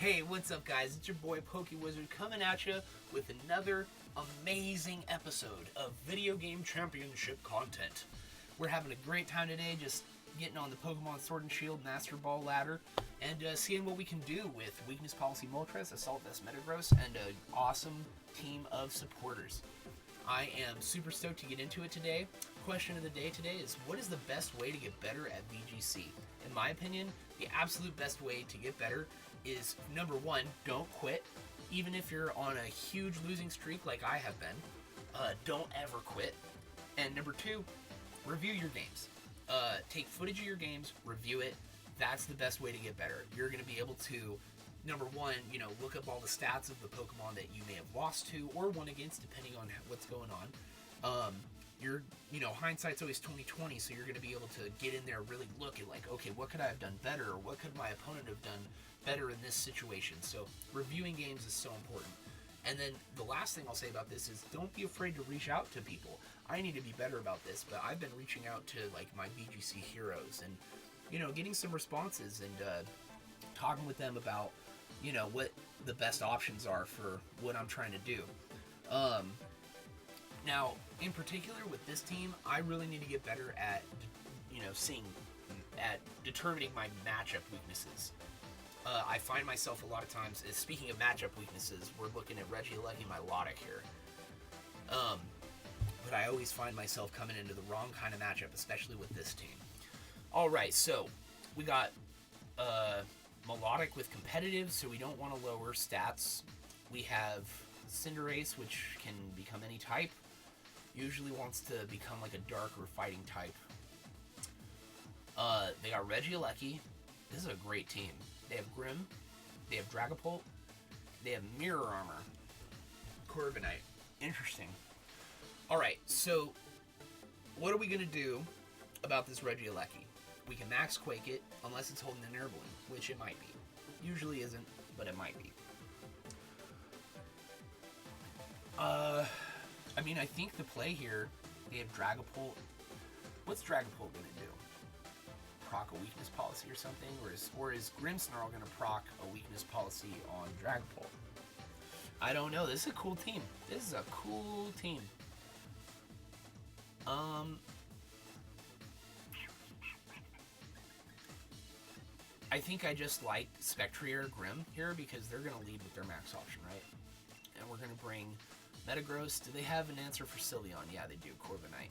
Hey, what's up, guys? It's your boy Pokiwizard coming at you with another amazing episode of video game championship content. We're having a great time today, just getting on the Pokemon Sword and Shield Master Ball ladder and seeing what we can do with Weakness Policy Moltres, Assault Vest Metagross, and an awesome team of supporters. I am super stoked to get into it today. Question of the day today is, what is the best way to get better at VGC? In my opinion, the absolute best way to get better is, number one, don't quit. Even if you're on a huge losing streak like I have been, don't ever quit. And number two, review your games. Take footage of your games, review it. That's the best way to get better. You're going to be able to, number one, look up all the stats of the Pokemon that you may have lost to or won against, depending on what's going on. Hindsight's always 20/20, so you're going to be able to get in there, really look at, okay, what could I have done better, or what could my opponent have done better in this situation? So reviewing games is so important. And then the last thing I'll say about this is, don't be afraid to reach out to people. I need to be better about this, but I've been reaching out to my VGC heroes and getting some responses and talking with them about what the best options are for what I'm trying to do. Now, in particular with this team, I really need to get better at determining my matchup weaknesses. I find myself a lot of times, speaking of matchup weaknesses, we're looking at Regieleki Milotic here. But I always find myself coming into the wrong kind of matchup, especially with this team. Alright, so we got Milotic with competitive, so we don't want to lower stats. We have Cinderace, which can become any type. Usually wants to become like a dark or fighting type. They got Regieleki. This is a great team. They have Grim, they have Dragapult, they have Mirror Armor, Corviknight. Interesting. Alright, so what are we going to do about this Regieleki? We can Max Quake it, unless it's holding an Air Balloon, which it might be. Usually isn't, but it might be. I think the play here, they have Dragapult. What's Dragapult going to do? Proc a weakness policy or something? Or is Grimmsnarl going to proc a weakness policy on Dragapult? I don't know. This is a cool team. This is a cool team. I think I just like Spectrier Grim here because they're going to lead with their max option, right? And we're going to bring Metagross. Do they have an answer for Sylveon? Yeah, they do. Corviknight.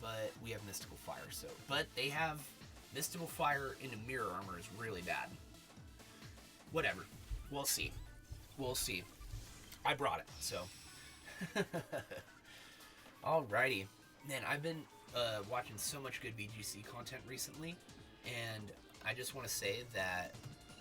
But we have Mystical Fire. But they have Mystical Fire into Mirror Armor is really bad. Whatever. We'll see. We'll see. I brought it, so. Alrighty. Man, I've been watching so much good VGC content recently, and I just want to say that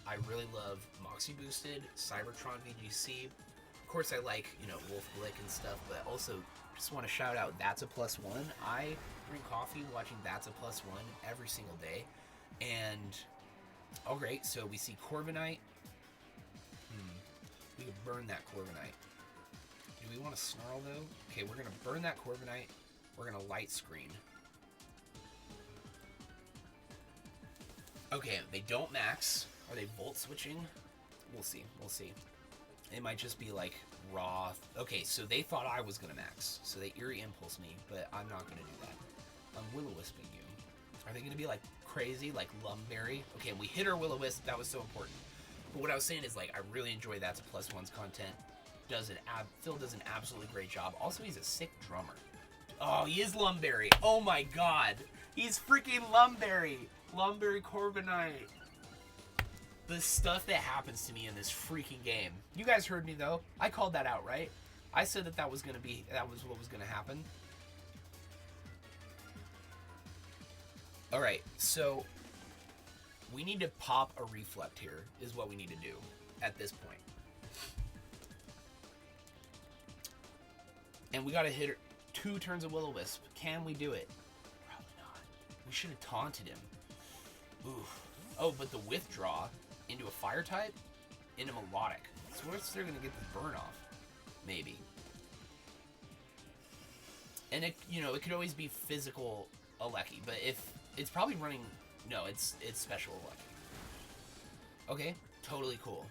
I really love Moxie Boosted, Cybertron VGC. Of course, I like, Wolf Glick and stuff, but also just want to shout out That's a +1. I drink coffee watching That's a +1 every single day. And, oh great, so we see Corviknight. We can burn that Corviknight. Do we want to Snarl, though? Okay, we're going to burn that Corviknight. We're going to Light Screen. Okay, they don't max. Are they Volt switching? We'll see. We'll see. It might just be raw. Okay, so they thought I was going to max. So they Eerie Impulse me, but I'm not going to do that. I'm Will-O-Wisping you. Are they going to be crazy, like Lumberry? Okay, we hit our Will-O-Wisp. That was so important. But what I was saying is, I really enjoy That's a +1's content. Phil does an absolutely great job. Also, he's a sick drummer. Oh, he is Lumberry. Oh my god. He's freaking Lumberry. Lumberry Corviknight. The stuff that happens to me in this freaking game. You guys heard me, though. I called that out, right? I said that was what was going to happen. Alright, so we need to pop a Reflect here, is what we need to do at this point. And we got to hit 2 turns of Will-O-Wisp. Can we do it? Probably not. We should have taunted him. Oof. Oh, but the Withdraw into a Fire type? Into Milotic. So what's they're going to get this burn off? Maybe. And it could always be physical Aleki, but if it's probably running, no, it's special Aleki. Okay, totally cool.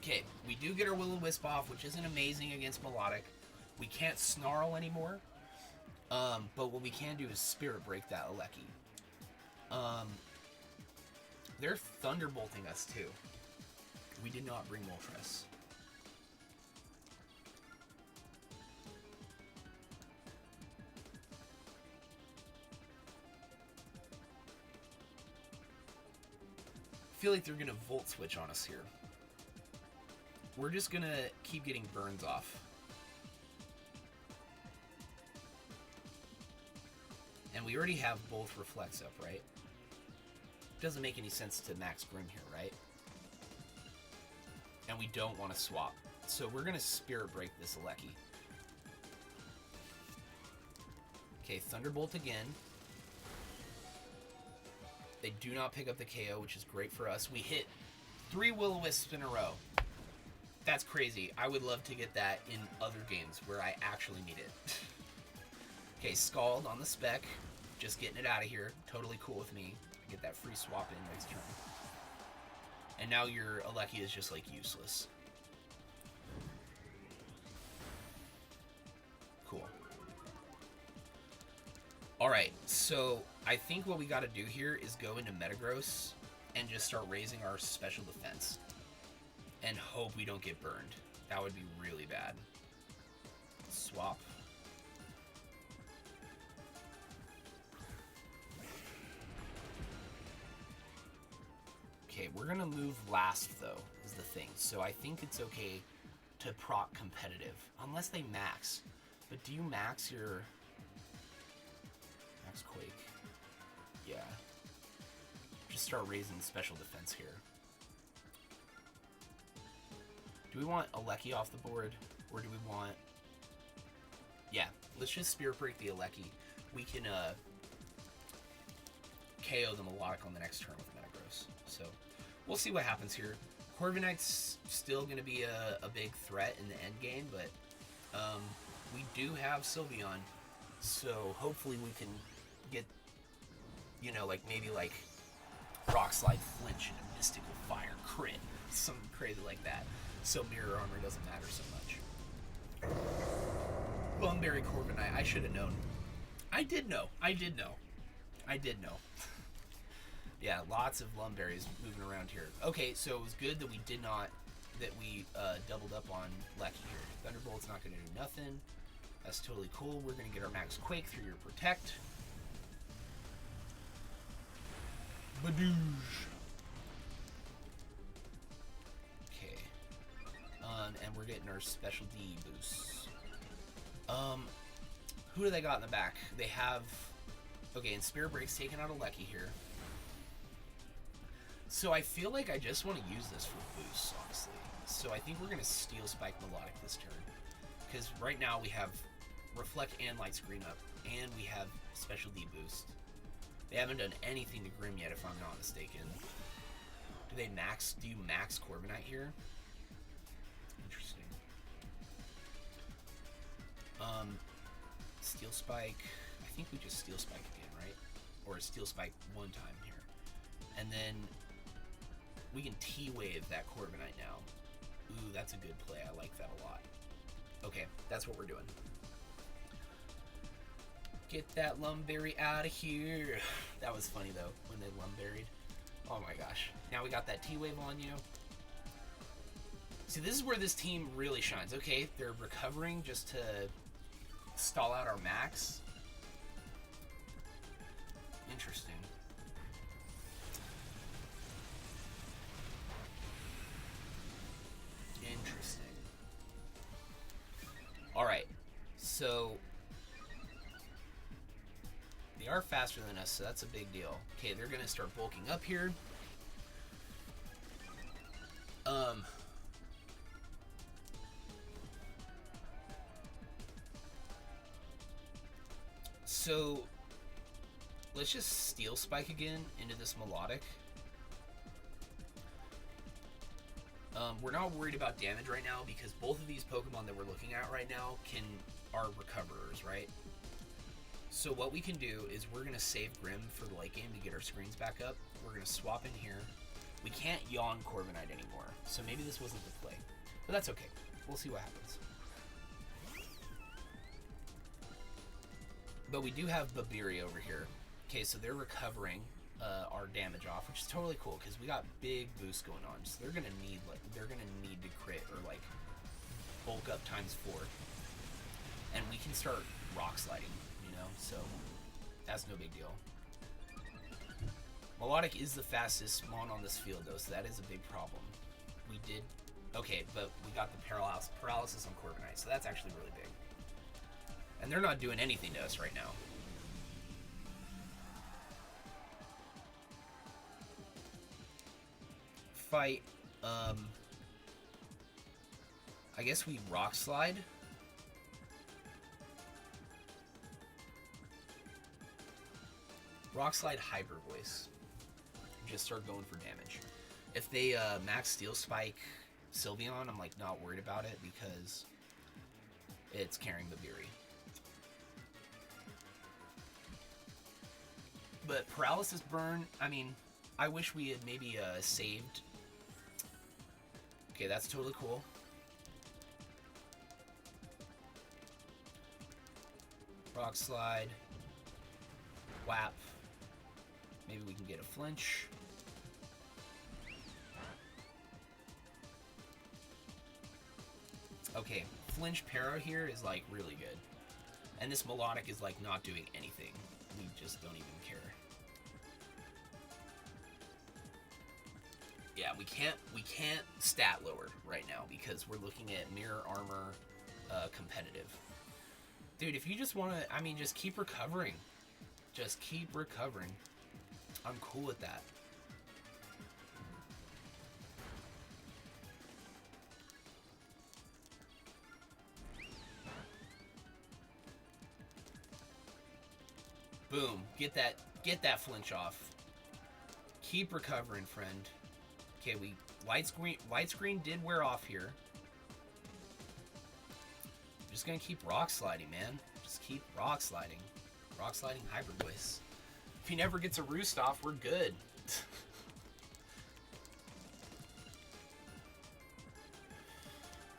Okay, we do get our Will-O-Wisp off, which isn't amazing against Melodic. We can't Snarl anymore. But what we can do is Spirit Break that Alecki. They're Thunderbolting us too. We did not bring Moltres. I feel like they're gonna Volt Switch on us here. We're just gonna keep getting burns off. And we already have both Reflects up, right? Doesn't make any sense to max Grim here, right? And we don't want to swap. So we're going to Spirit Break this Alecki. Okay, Thunderbolt again. They do not pick up the KO, which is great for us. We hit 3 Will-O-Wisps in a row. That's crazy. I would love to get that in other games where I actually need it. Okay, Scald on the spec. Just getting it out of here. Totally cool with me. Get that free swap in next turn. And now your Alecki is just like useless. Cool. Alright, so I think what we gotta do here is go into Metagross and just start raising our special defense. And hope we don't get burned. That would be really bad. Swap. Okay, we're gonna move last though, is the thing. So I think it's okay to proc competitive, unless they max. But do you max your max Quake? Yeah. Just start raising special defense here. Do we want Alecki off the board, or do we want? Yeah, let's just Spirit Break the Alecki. We can KO the Melodic on the next turn with Metagross. So we'll see what happens here. Corviknight's still going to be a big threat in the end game, but we do have Sylveon, so hopefully we can get, you know, like maybe like Rock Slide, Flinch, and a Mystical Fire crit, something crazy like that. So Mirror Armor doesn't matter so much. Lumberry Corviknight, I should have known. I did know. Yeah, lots of Lumberries moving around here. Okay, so it was good that we doubled up on Lecky here. Thunderbolt's not going to do nothing. That's totally cool. We're going to get our Max Quake through your Protect. Badoosh. Okay. And we're getting our Special D boosts. Who do they got in the back? They have... Okay, and Spirit Break's taking out a Lecky here. So I feel like I just want to use this for boosts, honestly. So I think we're going to Steel Spike Melodic this turn. Because right now we have Reflect and Light Screen up, and we have Special D boost. They haven't done anything to Grim yet, if I'm not mistaken. Do you max Corviknight here? Interesting. Steel Spike. I think we just Steel Spike again, right? Or Steel Spike one time here. And then we can T-Wave that Corviknight now. Ooh, that's a good play. I like that a lot. Okay, that's what we're doing. Get that Lumberry out of here. That was funny, though, when they Lumberied. Oh my gosh. Now we got that T-Wave on you. See, this is where this team really shines. Okay, they're recovering just to stall out our max. Interesting. Interesting. Alright, so they are faster than us, so that's a big deal. Okay, they're going to start bulking up here. So let's just Steel Spike again into this Melodic. We're not worried about damage right now because both of these Pokemon that we're looking at right now are recoverers, right? So what we can do is we're going to save Grim for the late game to get our screens back up. We're going to swap in here. We can't yawn Corviknight anymore, so maybe this wasn't the play. But that's okay. We'll see what happens. But we do have Babiri over here. Okay, so they're recovering our damage off, which is totally cool because we got big boosts going on. So they're gonna need to crit or like bulk up ×4, and we can start rock sliding. You know, so that's no big deal. Melodic is the fastest mon on this field though, so that is a big problem. We did okay, but we got the paralysis on Corviknight, so that's actually really big. And they're not doing anything to us right now. Fight. I guess we rock slide. Rock slide Hyper Voice. Just start going for damage. If they max Steel Spike Sylveon, I'm like not worried about it because it's carrying Babiri. But Paralysis Burn, I mean, I wish we had maybe saved. Okay, that's totally cool. Rock Slide. Whap. Maybe we can get a flinch. Okay, flinch para here is like really good. And this Melodic is like not doing anything. We just don't even care. Yeah, we can't stat lower right now because we're looking at mirror armor competitive. Dude, if you just want to, I mean, just keep recovering. Just keep recovering. I'm cool with that. Boom. Get that flinch off. Keep recovering, friend. Okay, light screen did wear off here. Just gonna keep rock sliding, man. Just keep rock sliding. Rock sliding Hyper Voice. If he never gets a roost off, we're good.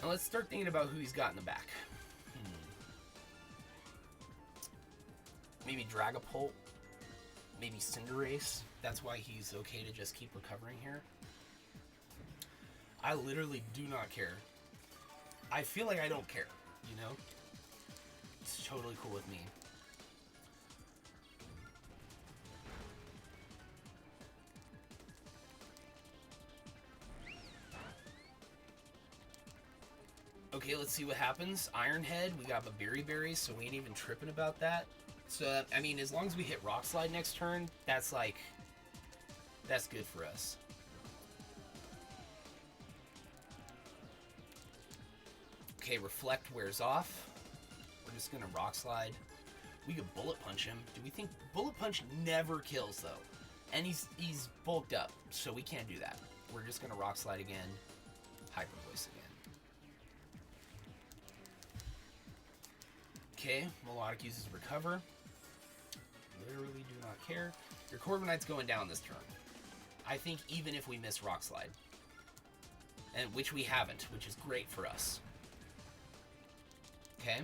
Now let's start thinking about who he's got in the back. Maybe Dragapult. Maybe Cinderace. That's why he's okay to just keep recovering here. I literally do not care. I feel like I don't care, you know? It's totally cool with me. Okay, let's see what happens. Iron Head, we got Babiri Berry, so we ain't even tripping about that. So, I mean, as long as we hit Rock Slide next turn, that's like, that's good for us. Okay, Reflect wears off. We're just gonna Rock Slide. We could Bullet Punch him. Do we think Bullet Punch never kills though? And he's bulked up, so we can't do that. We're just gonna Rock Slide again. Hyper Voice again. Okay, Melodic uses Recover. Literally do not care. Your Corviknight's going down this turn. I think even if we miss Rock Slide. And which we haven't, which is great for us. Okay.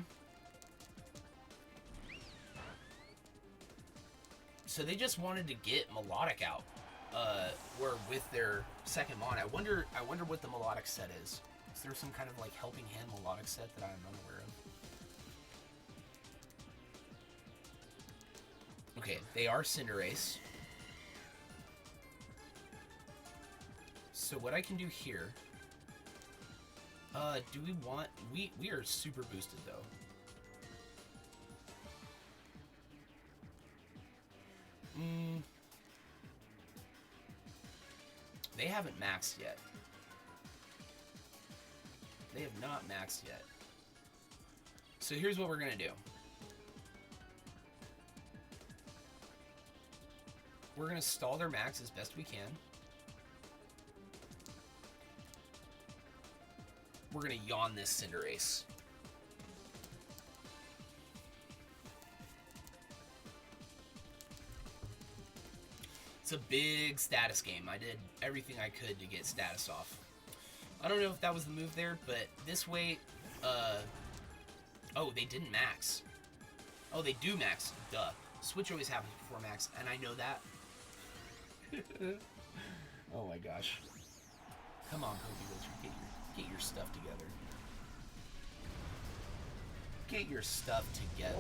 So they just wanted to get Melodic out. Or with their second mon. I wonder what the Melodic set is. Is there some kind of like helping hand Melodic set that I'm unaware of? Okay, they are Cinderace. So what I can do here... do we want... We are super boosted, though. They haven't maxed yet. They have not maxed yet. So here's what we're gonna do. We're going to stall their max as best we can. We're going to yawn this Cinderace. It's a big status game. I did everything I could to get status off. I don't know if that was the move there, but this way, oh, they didn't max. Oh, they do max. Duh. Switch always happens before max, and I know that. Oh my gosh. Come on, Pokiwizard. Get your stuff together. Get your stuff together.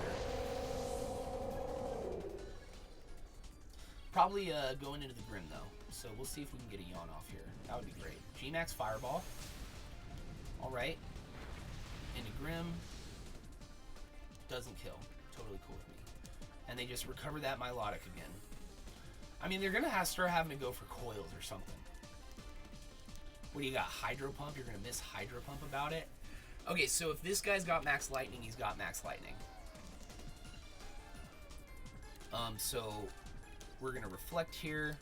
Probably going into the Grim, though. So we'll see if we can get a yawn off here. That would be great. G-Max Fireball. Alright. Into Grim. Doesn't kill. Totally cool with me. And they just recover that Milotic again. I mean, they're going to start having to go for coils or something. What do you got? Hydro Pump? You're going to miss Hydro Pump about it? Okay, so if this guy's got Max Lightning, he's got Max Lightning. So we're going to Reflect here.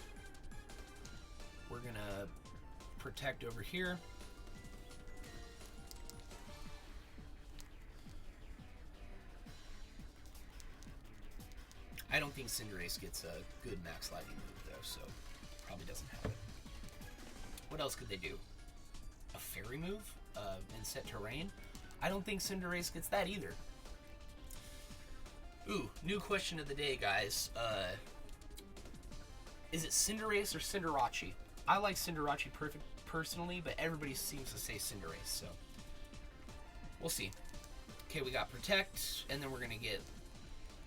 We're going to Protect over here. I don't think Cinderace gets a good Max Lightning move, though, so probably doesn't have it. What else could they do? A Fairy move? And set Terrain? I don't think Cinderace gets that either. Ooh, new question of the day, guys. Is it Cinderace or Cinderace? I like Cinderace personally, but everybody seems to say Cinderace, so we'll see. Okay, we got Protect, and then we're going to get...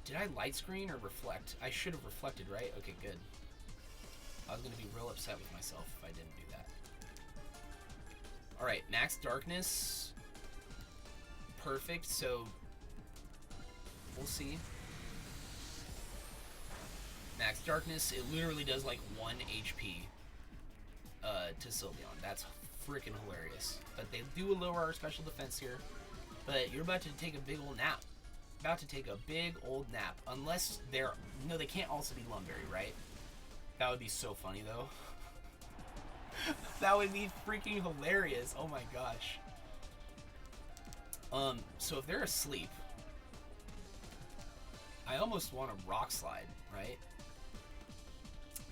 Did I Light Screen or Reflect? I should have Reflected, right? Okay, good. I was going to be real upset with myself if I didn't do that. Alright, Max Darkness. Perfect, so we'll see. Max Darkness, it literally does like 1 HP to Sylveon. That's freaking hilarious. But they do lower our special defense here. But you're about to take a big old nap. About to take a big old nap. Unless they're... No, they can't also be Lumberry, right? That would be so funny, though. That would be freaking hilarious. Oh my gosh. So if they're asleep, I almost want a Rock Slide, right?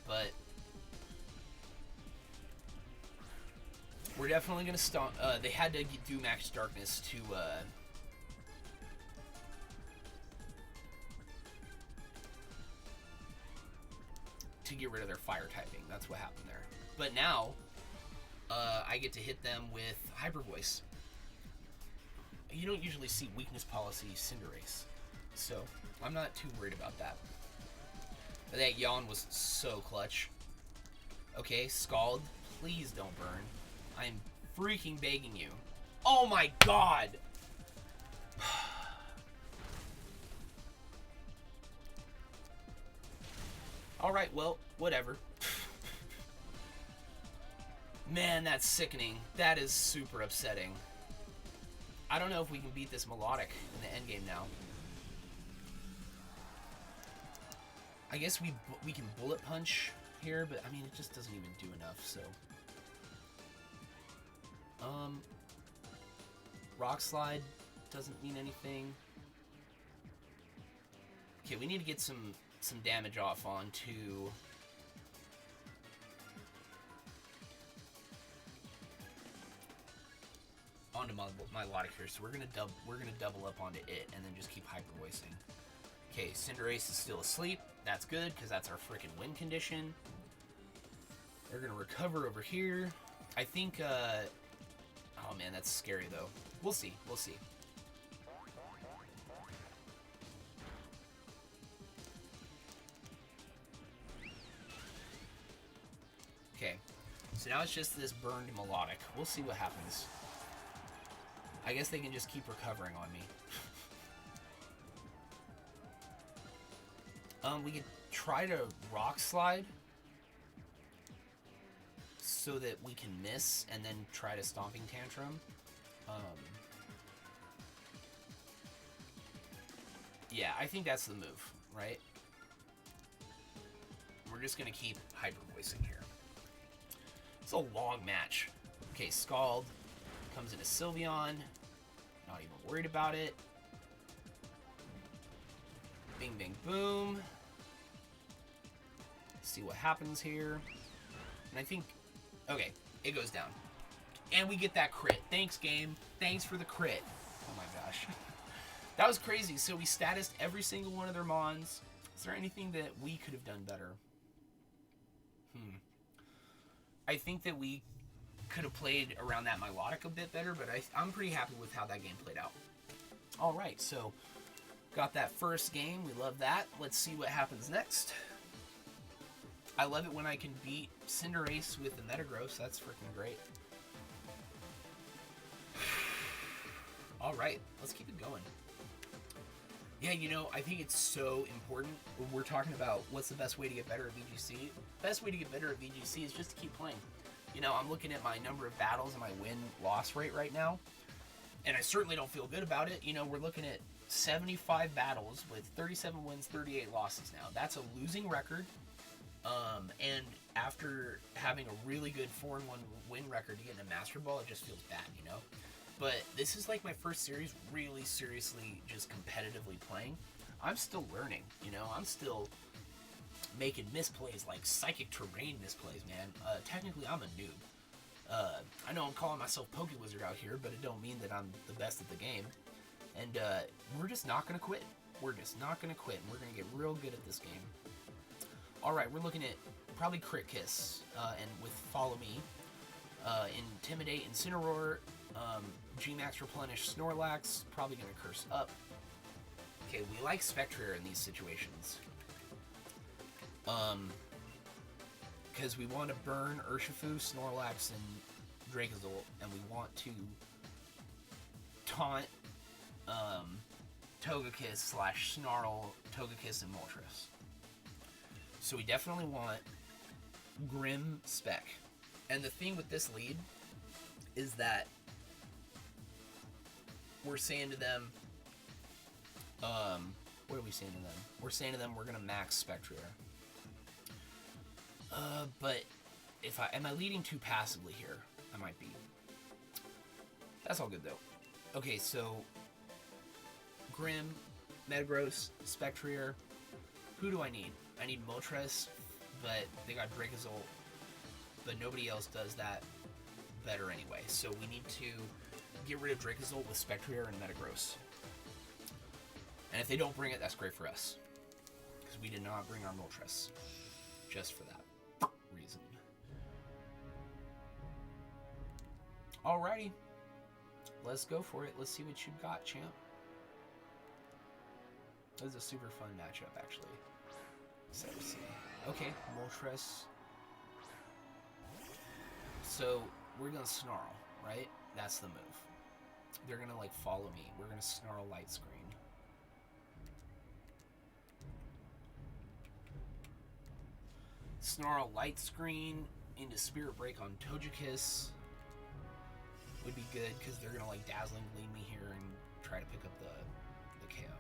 But we're definitely gonna stomp. They had to do Max Darkness to get rid of their fire typing. That's what happened there. But now, I get to hit them with Hyper Voice. You don't usually see Weakness Policy Cinderace, so I'm not too worried about that. But that yawn was so clutch. Okay, Scald, please don't burn. I'm freaking begging you. Oh my god! Alright, well, whatever. Man, that's sickening. That is super upsetting. I don't know if we can beat this Melodic in the endgame now. I guess we can Bullet Punch here, but I mean, it just doesn't even do enough, so... Rock Slide doesn't mean anything. Okay, we need to get some damage off onto... onto my Melodic here, so we're gonna double up onto it and then just keep hyper voicing. Okay, Cinderace is still asleep. That's good because that's our freaking win condition. They're gonna recover over here. I think. Oh man, that's scary though. We'll see. We'll see. Okay, so now it's just this burned Melodic. We'll see what happens. I guess they can just keep recovering on me. We could try to Rock Slide so that we can miss and then try to Stomping Tantrum. Yeah, I think that's the move, right? We're just going to keep Hyper Voicing here. It's a long match. Okay, Scald comes into Sylveon. Not even worried about it. Bing, bing, boom. see what happens here. And I think, okay, it goes down. And we get that crit. Thanks, game. Thanks for the crit. Oh my gosh. That was crazy. So we statused every single one of their mons. Is there anything that we could have done better? I think that we could have played around that Milotic a bit better, but I'm pretty happy with how that game played out. Alright, so got that first game. We love that. Let's see what happens next. I love it when I can beat Cinderace with the Metagross. That's freaking great. Alright, let's keep it going. Yeah, you know, I think it's so important when we're talking about what's the best way to get better at VGC. Best way to get better at VGC is just to keep playing. You know, I'm looking at my number of battles and my win-loss rate right now, and I certainly don't feel good about it. You know, we're looking at 75 battles with 37 wins, 38 losses now. That's a losing record, and after having a really good 4-1 win record to get in a Master Ball, it just feels bad, you know? But this is like my first series really seriously just competitively playing. I'm still learning, you know? I'm still making misplays, like psychic terrain misplays, man. Technically, I'm a noob. I know I'm calling myself Pokiwizard out here, but it don't mean that I'm the best at the game. And we're just not going to quit. We're just not going to quit, and we're going to get real good at this game. Alright, we're looking at probably Crit Kiss, and with Follow Me. Intimidate, Incineroar, G-Max Replenish, Snorlax, probably going to Curse Up. Okay, we like Spectrier in these situations. Because we want to burn Urshifu, Snorlax, and Dracozolt, and we want to taunt Togekiss / Snarl, Togekiss, and Moltres. So we definitely want Grim Spec. And the thing with this lead is that we're saying to them, what are we saying to them? We're saying to them we're going to max Spectrier. But if am I leading too passively here? I might be. That's all good though. Okay, so Grim, Metagross, Spectrier. Who do I need? I need Moltres, but they got Dracozolt, but nobody else does that better anyway. So we need to get rid of Dracozolt with Spectrier and Metagross. And if they don't bring it, that's great for us. Because we did not bring our Moltres. Just for that reason. Alrighty. Let's go for it. Let's see what you've got, champ. This is a super fun matchup, actually. So let's see. Okay, Moltres. So, we're gonna Snarl, right? That's the move. They're gonna, like, follow me. We're gonna Snarl Light Screen. Snarl Light Screen into Spirit Break on Togekiss would be good, because they're gonna, like, Dazzling Gleam me here and try to pick up the KO.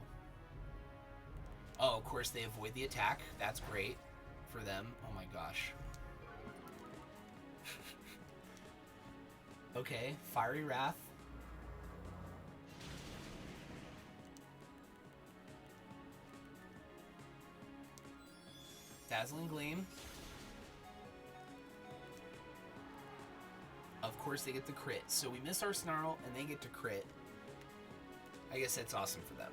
Oh, of course, they avoid the attack. That's great for them. Oh my gosh. Okay, Fiery Wrath. Dazzling Gleam. Of course they get the crit. So we miss our Snarl and they get to crit. I guess that's awesome for them.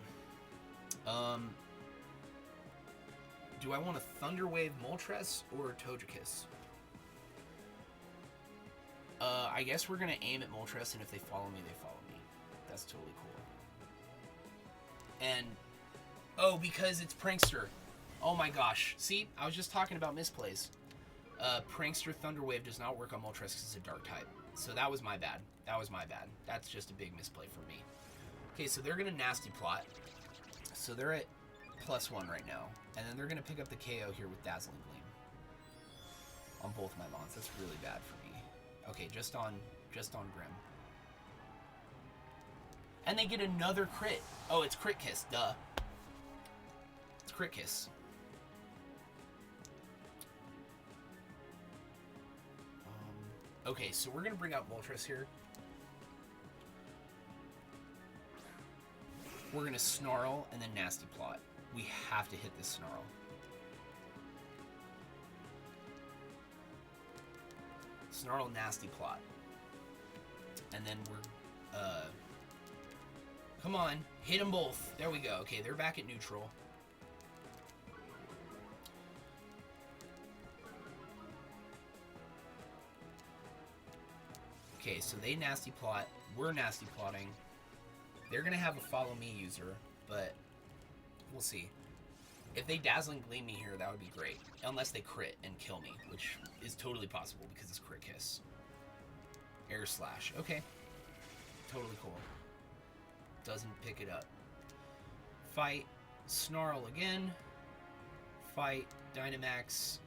Do I want a Thunder Wave Moltres or Togekiss? I guess we're going to aim at Moltres, and if they follow me, they follow me. That's totally cool. And, oh, because it's Prankster. Oh my gosh. See, I was just talking about misplays. Prankster Thunder Wave does not work on Moltres because it's a Dark type. So that was my bad. That was my bad. That's just a big misplay for me. Okay, so they're going to Nasty Plot. So they're at +1 right now. And then they're going to pick up the KO here with Dazzling Gleam. On both my mons. That's really bad for me. Okay, just on Grim. And they get another crit. Oh, it's Crit Kiss, duh. It's Crit Kiss. Okay, so we're gonna bring out Moltres here. We're gonna Snarl and then Nasty Plot. We have to hit this Snarl. Snarl Nasty Plot. And then we're, come on, hit them both. There we go. Okay, they're back at neutral. Okay, so they Nasty Plot. We're Nasty Plotting. They're going to have a Follow Me user, but we'll see. If they Dazzling Gleam me here, that would be great. Unless they crit and kill me, which is totally possible because it's Crit Kiss. Air Slash. Okay. Totally cool. Doesn't pick it up. Fight. Snarl again. Fight. Dynamax.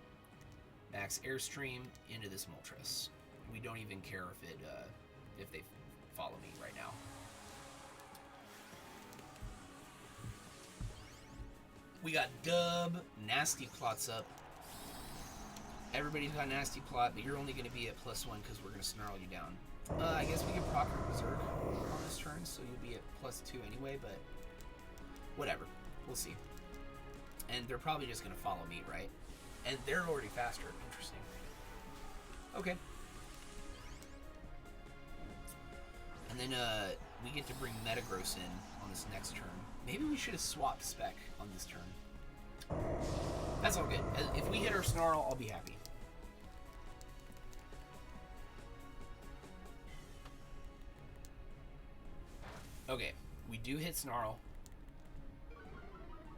Max Airstream into this Moltres. We don't even care if they follow me right now. We got Dub, Nasty Plots up. Everybody's got Nasty Plot, but you're only going to be at +1 because we're going to Snarl you down. I guess we can proc your Berserk on this turn, so you'll be at +2 anyway, but whatever. We'll see. And they're probably just going to follow me, right? And they're already faster. Interesting. Okay. And then we get to bring Metagross in on this next turn. Maybe we should have swapped Spec on this turn. That's all good. If we hit our Snarl, I'll be happy. Okay, we do hit Snarl.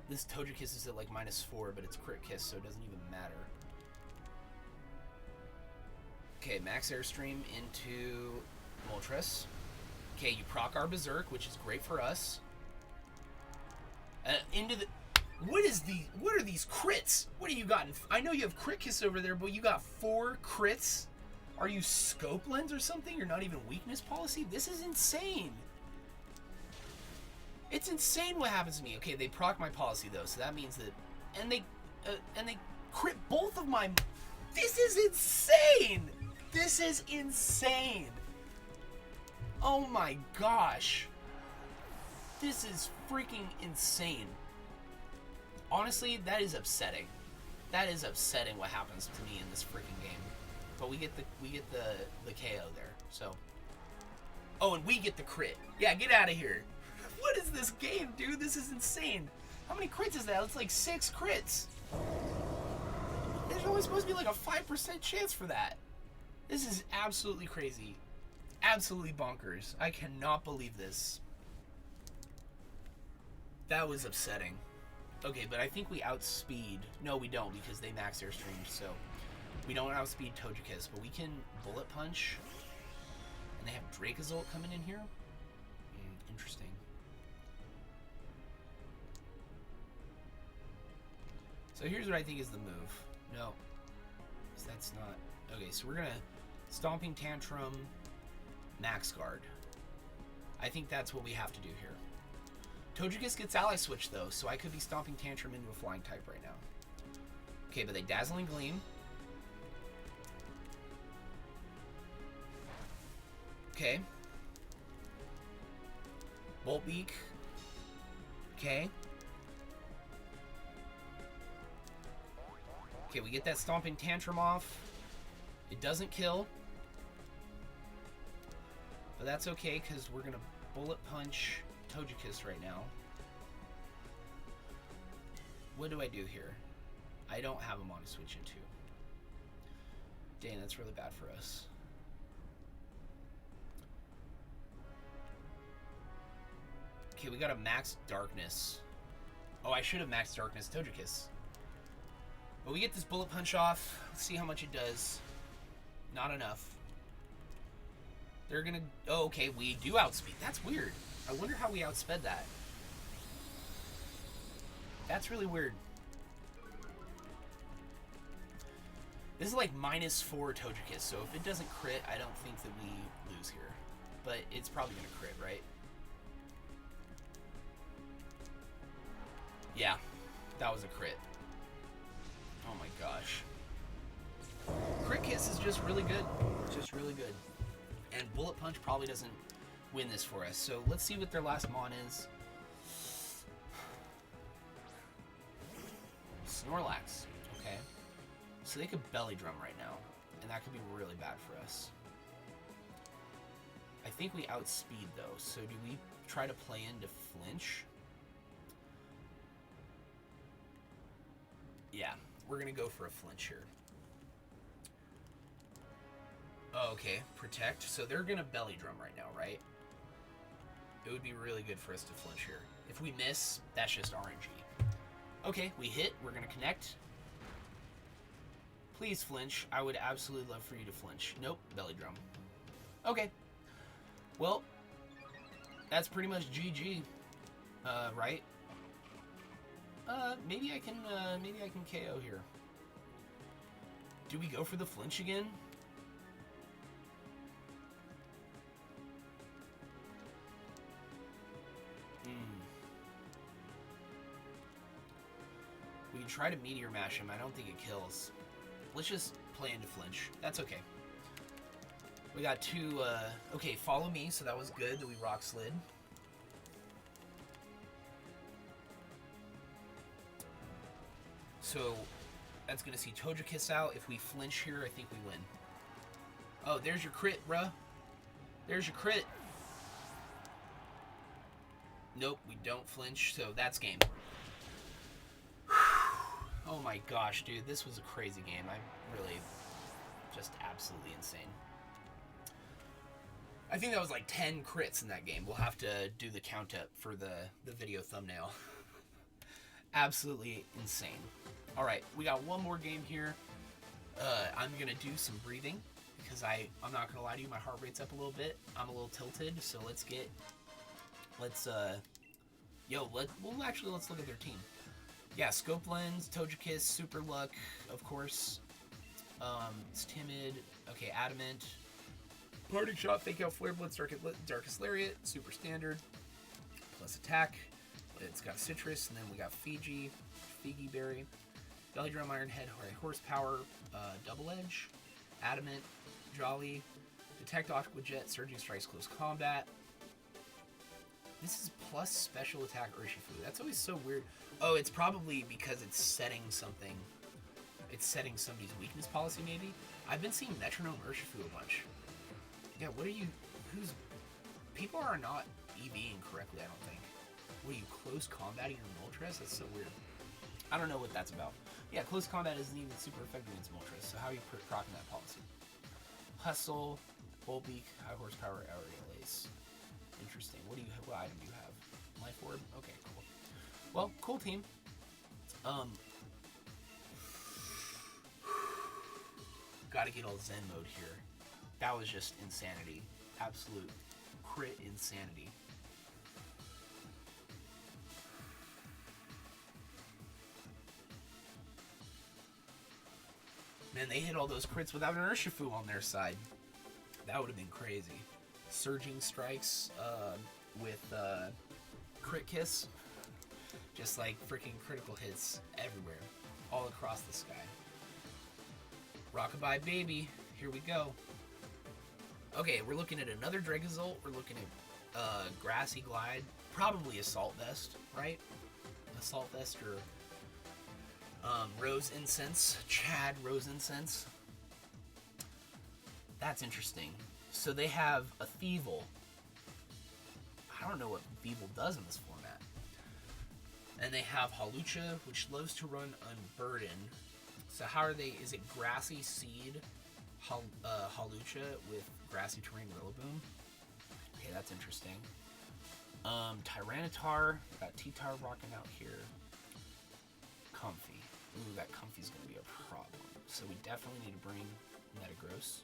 This Togekiss is at like -4, but it's Crit Kiss, so it doesn't even matter. Okay, Max Airstream into Moltres. Okay, you proc our Berserk, which is great for us. Into the... What are these crits? What have you gotten? I know you have Crit Kiss over there, but you got 4 crits? Are you Scope Lens or something? You're not even Weakness Policy? This is insane. It's insane what happens to me. Okay, they proc my Policy though, so that means that... And they crit both of my... This is insane! This is insane! Oh my gosh. This is freaking insane. Honestly, that is upsetting. That is upsetting what happens to me in this freaking game. But we get the KO there. So. Oh, and we get the crit. Yeah, get out of here. What is this game, dude? This is insane. How many crits is that? It's like 6 crits. There's only supposed to be like a 5% chance for that. This is absolutely crazy. Absolutely bonkers. I cannot believe this. That was upsetting. Okay, but I think we outspeed... No, we don't, because they max Airstream, so... We don't outspeed Togekiss, but we can Bullet Punch. And they have Dracozolt coming in here? Interesting. So here's what I think is the move. No. That's not... Okay, so we're gonna... Stomping Tantrum... Max Guard. I think that's what we have to do here. Togekiss gets Ally Switch though, so I could be Stomping Tantrum into a Flying type right now. Okay, but they Dazzling Gleam. Okay. Bolt Beak. Okay. Okay, we get that Stomping Tantrum off. It doesn't kill. But that's okay, because we're going to Bullet Punch Togekiss right now. What do I do here? I don't have him on to switch into. Dang, that's really bad for us. Okay, we got a Max Darkness. Oh, I should have Max Darkness Togekiss. But we get this Bullet Punch off. Let's see how much it does. Not enough. They're gonna... Oh, okay, we do outspeed. That's weird. I wonder how we outsped that. That's really weird. This is like -4 Togekiss, so if it doesn't crit, I don't think that we lose here. But it's probably gonna crit, right? Yeah, that was a crit. Oh my gosh. Crit Kiss is just really good. Just really good. And Bullet Punch probably doesn't win this for us. So let's see what their last mon is. Snorlax. Okay. So they could Belly Drum right now. And and that could be really bad for us. I think we outspeed, though, so do we try to play into flinch? Yeah, we're going to go for a flinch here. Oh, okay, protect. So they're going to belly drum right now, right? It would be really good for us to flinch here. If we miss, that's just RNG. Okay, we hit. We're going to connect. Please flinch. I would absolutely love for you to flinch. Nope, belly drum. Okay. Well, that's pretty much GG, right? Maybe I can KO here. Do we go for the flinch again? We can try to meteor mash him. I don't think it kills. Let's just play into flinch. That's okay. We got two, okay, follow me, so that was good that we rock slid. So, that's gonna see Togekiss out. If we flinch here, I think we win. Oh, there's your crit, bruh. There's your crit. Nope, we don't flinch, so that's game. Oh my gosh, dude, this was a crazy game. I'm really just absolutely insane. I think that was like 10 crits in that game. We'll have to do the count up for the video thumbnail. Absolutely insane. All right, we got one more game here. I'm gonna do some breathing because I'm not gonna lie to you, my heart rate's up a little bit. I'm a little tilted, so let's look at their team. Yeah, Scope Lens, Togekiss, Super Luck, of course. It's Timid. Okay, Adamant. Parting Shot, Fake Out, Flare Blitz, Darkest Lariat, Super Standard, plus Attack. It's got Citrus, and then we got Fiji Berry, Belly Drum, Iron Head, Horsepower, Double Edge, Adamant, Jolly, Detect Aqua Jet, Surging Strikes, Close Combat. This is plus Special Attack Urshifu. That's always so weird. Oh, it's probably because it's setting something. It's setting somebody's weakness policy, maybe? I've been seeing Metronome Urshifu a bunch. Yeah, what are you... People are not EVing correctly, I don't think. What are you, close combating your Moltres? That's so weird. I don't know what that's about. Yeah, close combat isn't even super effective against Moltres, so how are you procking that policy? Hustle, Bullbeak, High Horsepower, Aerial Ace. Interesting. What item do you have? Life Orb? Okay, cool. Well, cool team. Gotta get all Zen mode here. That was just insanity. Absolute crit insanity. Man, they hit all those crits without an Urshifu on their side. That would have been crazy. Surging Strikes with Crit Kiss. Just like freaking critical hits everywhere. All across the sky. Rockabye baby. Here we go. Okay, we're looking at another Dragozolt. We're looking at Grassy Glide. Probably Assault Vest, right? Assault Vest or Rose Incense. Chad Rose Incense. That's interesting. So they have a Thievul. I don't know what Thievul does in this format. And they have Hawlucha, which loves to run Unburden. So how are they? Is it Grassy Seed Hawlucha with Grassy Terrain Rillaboom? Okay, that's interesting. Tyranitar. Got T-Tar rocking out here. Comfy. Ooh, that Comfy's going to be a problem. So we definitely need to bring Metagross.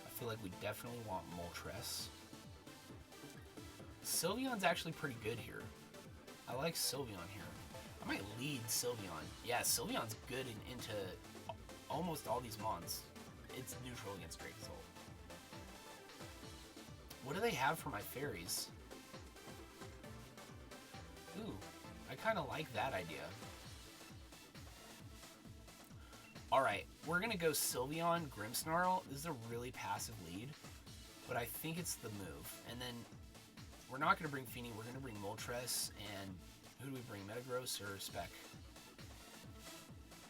I feel like we definitely want Moltres. Sylveon's actually pretty good here. I like Sylveon here. I might lead Sylveon. Yeah, Sylveon's good into almost all these mons. It's neutral against Dracozolt. What do they have for my fairies? Ooh, I kind of like that idea. Alright, we're going to go Sylveon, Grimmsnarl. This is a really passive lead, but I think it's the move. And then we're not going to bring Feeny, we're going to bring Moltres, and who do we bring, Metagross or Spec?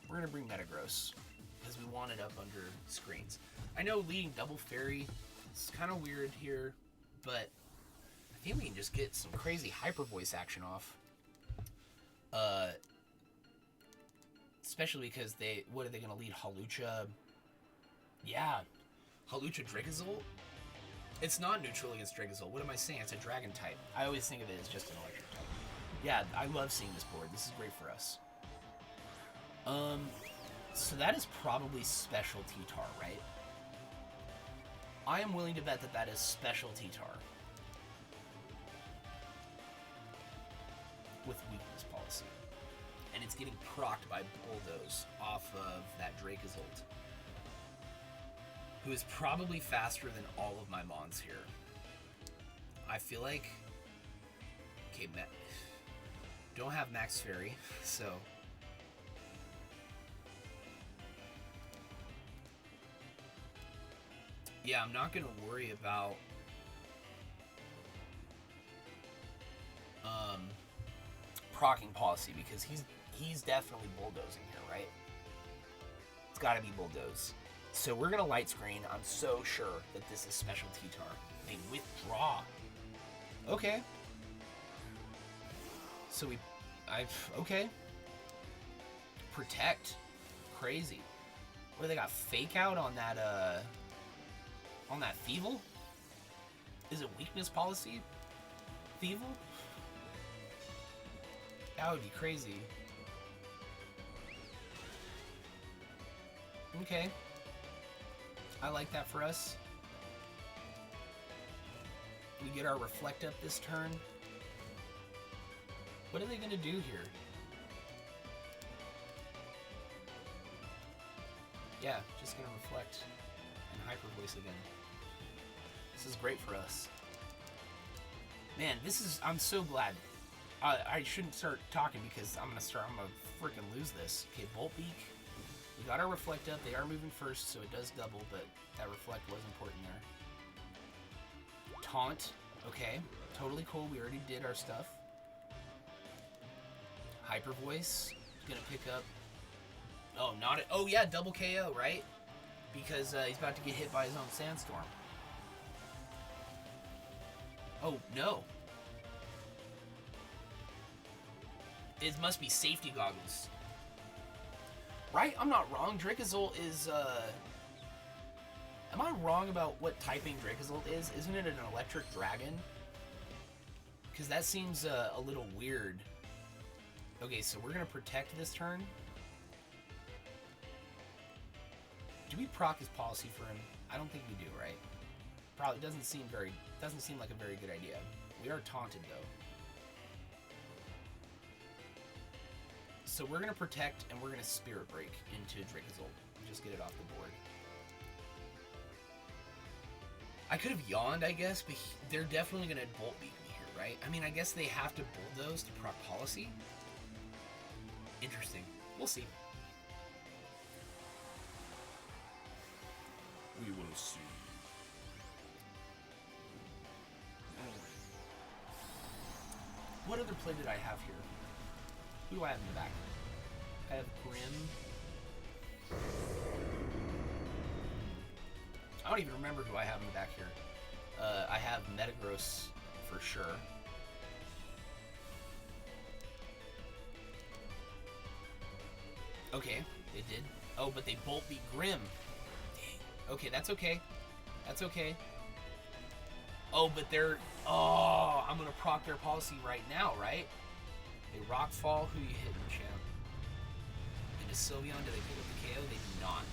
We're going to bring Metagross. because we want it up under screens. I know leading double fairy is kind of weird here, but I think we can just get some crazy hyper voice action off. Especially because what are they going to lead? Hawlucha? Yeah. Hawlucha Dracozolt? It's not neutral against Dracozolt. What am I saying? It's a dragon type. I always think of it as just an electric type. Yeah, I love seeing this board. This is great for us. So that is probably special T-Tar, right? I am willing to bet that that is special T-Tar. With weakness policy. And it's getting procced by Bulldoze off of that Dracozolt, who is probably faster than all of my mons here. I feel like... Okay, don't have Max Fairy, so... Yeah, I'm not going to worry about... proccing policy, because he's definitely bulldozing here, right? It's got to be bulldoze. So we're going to light screen. I'm so sure that this is special T-Tar. They withdraw. Okay. So okay. Protect. Crazy. What, they got fake out on that Feeble? Is it weakness policy? Feeble? That would be crazy. Okay. I like that for us. We get our Reflect up this turn. What are they going to do here? Yeah, just going to Reflect and Hyper Voice again. This is great for us. Man, I'm so glad. I shouldn't start talking because I'm gonna freaking lose this. Okay, Bolt Beak. We got our Reflect up. They are moving first, so it does double, but that Reflect was important there. Taunt. Okay, totally cool. We already did our stuff. Hyper Voice is gonna pick up. Oh, not it. Oh yeah, double KO, right? Because he's about to get hit by his own Sandstorm. Oh no. It must be safety goggles. Right? I'm not wrong. Dracozolt is, Am I wrong about what typing Dracozolt is? Isn't it an electric dragon? Because that seems a little weird. Okay, so we're going to protect this turn. Do we proc his policy for him? I don't think we do, right? Probably doesn't seem like a very good idea. We are taunted, though. So we're going to protect, and we're going to Spirit Break into Dracozolt. Just get it off the board. I could have yawned, I guess, but they're definitely going to Bolt Beat me here, right? I mean, I guess they have to Bulldoze to proc policy. Interesting. We'll see. We will see. What other play did I have here? Who do I have in the back? I have Grim. I don't even remember who I have in the back here. I have Metagross for sure. Okay, they did. Oh, but they Bolt Beat Grim. Dang. Okay, that's okay. That's okay. Oh, but they're... Oh, I'm going to proc their policy right now, right? They Rockfall. Who you hitting, champ? Into Sylveon, do they pick up the KO? They do not.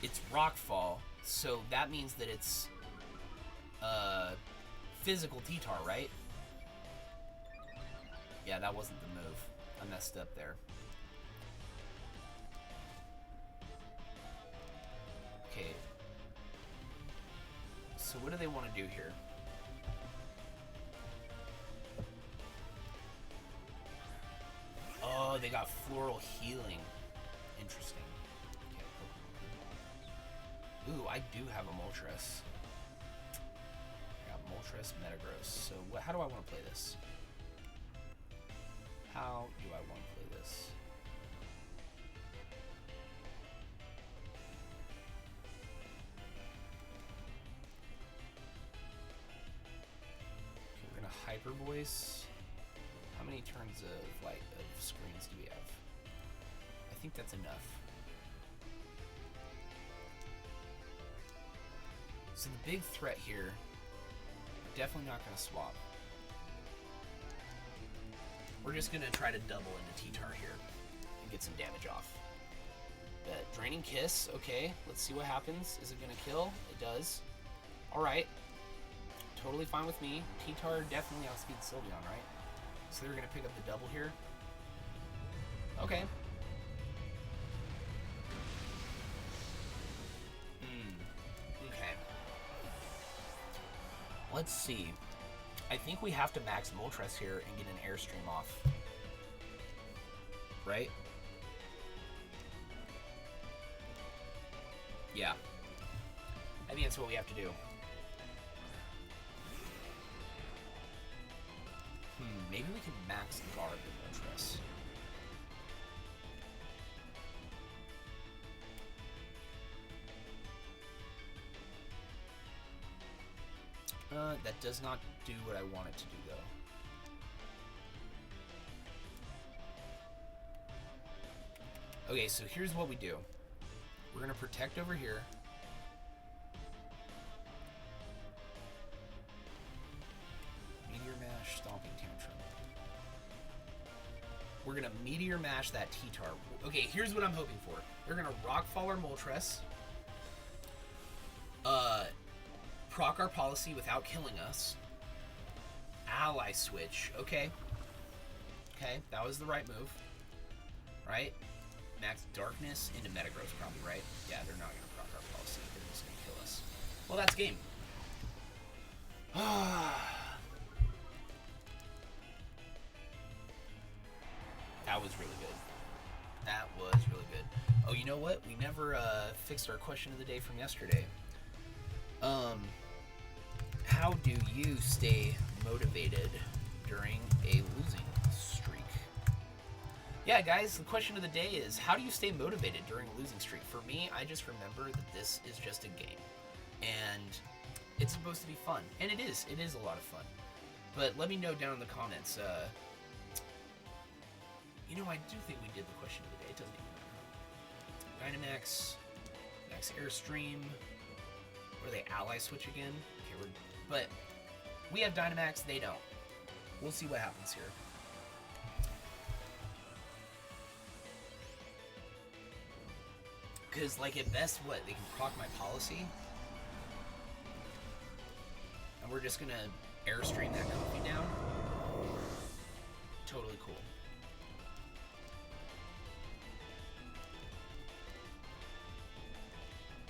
It's Rockfall, so that means that it's physical T-Tar, right? Yeah, that wasn't the move. I messed up there. Okay. So what do they want to do here? Oh, they got Floral Healing. Interesting. Okay. Ooh, I do have a Moltres. I got Moltres, Metagross. So how do I want to play this? How do I want to play this? Hyper Voice. How many turns of screens do we have? I think that's enough. So the big threat here, definitely not going to swap. We're just going to try to double into T-Tar here and get some damage off. Draining Kiss, okay, let's see what happens. Is it going to kill? It does. Alright. Totally fine with me. T-Tar definitely outspeeds Sylveon, right? So they're going to pick up the double here. Okay. Okay. Let's see. I think we have to max Moltres here and get an Airstream off. Right? Yeah. I think that's what we have to do. Maybe we can max guard with Moltres. That does not do what I want it to do, though. Okay, so here's what we do. We're going to protect over here. Meteor Mash, Stomping Tantrum. We're going to Meteor Mash that T-Tar. Okay, here's what I'm hoping for. They're going to Rockfall our Moltres. Proc our Policy without killing us. Ally Switch. Okay. Okay, that was the right move. Right? Max Darkness into Metagross probably, right? Yeah, they're not going to proc our Policy. They're just going to kill us. Well, that's game. That was really good. That was really good. Oh, you know what? We never fixed our question of the day from yesterday. How do you stay motivated during a losing streak? Yeah, guys, the question of the day is, how do you stay motivated during a losing streak? For me, I just remember that this is just a game. And it's supposed to be fun. And it is. It is a lot of fun. But let me know down in the comments. You know, I do think we did the question of the day. It doesn't even matter. Dynamax. Max Airstream. Or they ally switch again? Okay, but we have Dynamax, they don't. We'll see what happens here. Because, like, at best, what? They can proc my Policy? And we're just gonna Airstream that Kofi down? Totally cool.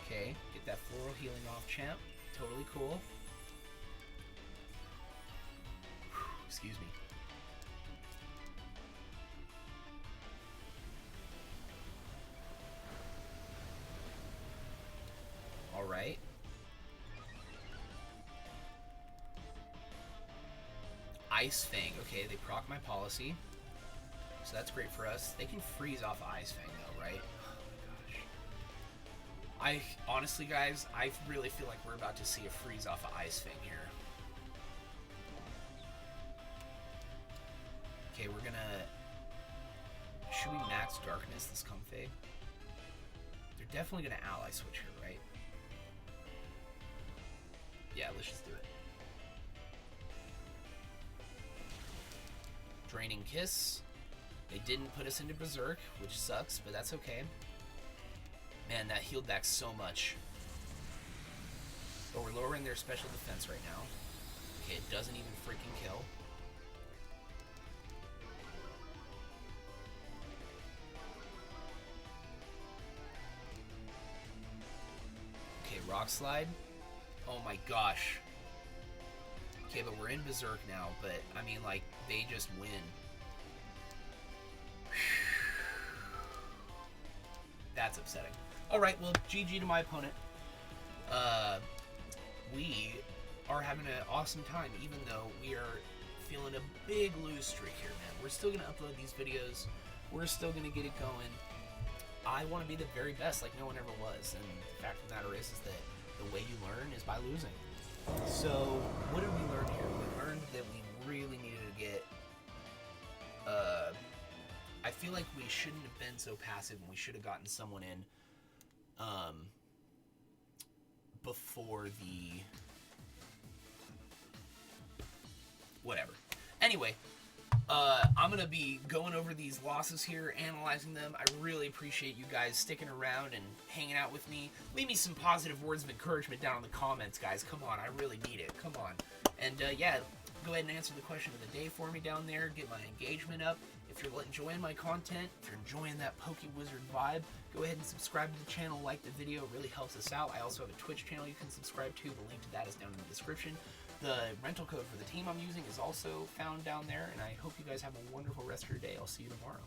Okay, get that Floral Healing off, champ. Totally cool. Whew, excuse me. Alright. Ice Fang. Okay, they proc my Policy. So that's great for us. They can freeze off Ice Fang though, right? Honestly, guys, I really feel like we're about to see a freeze off of Ice Fang here. Okay, we're gonna... Should we max Darkness this Comfey? They're definitely gonna ally switch here, right? Yeah, let's just do it. Draining Kiss. They didn't put us into Berserk, which sucks, but that's okay. Man, that healed back so much. But we're lowering their special defense right now. Okay, it doesn't even freaking kill. Okay, Rock Slide. Oh my gosh. Okay, but we're in Berserk now, but I mean, like, they just win. That's upsetting. Alright, well, GG to my opponent. We are having an awesome time, even though we are feeling a big lose streak here, man. We're still going to upload these videos. We're still going to get it going. I want to be the very best, like no one ever was. And the fact of the matter is that the way you learn is by losing. So, what did we learn here? We learned that we really needed to get... I feel like we shouldn't have been so passive, and we should have gotten someone in before the... whatever. Anyway, I'm going to be going over these losses here, analyzing them. I really appreciate you guys sticking around and hanging out with me. Leave me some positive words of encouragement down in the comments, guys. Come on, I really need it. Come on. And, yeah, go ahead and answer the question of the day for me down there. Get my engagement up. If you're enjoying my content, if you're enjoying that Pokiwizard vibe, go ahead and subscribe to the channel, like the video. It really helps us out. I also have a Twitch channel you can subscribe to. The link to that is down in the description. The rental code for the team I'm using is also found down there, and I hope you guys have a wonderful rest of your day. I'll see you tomorrow.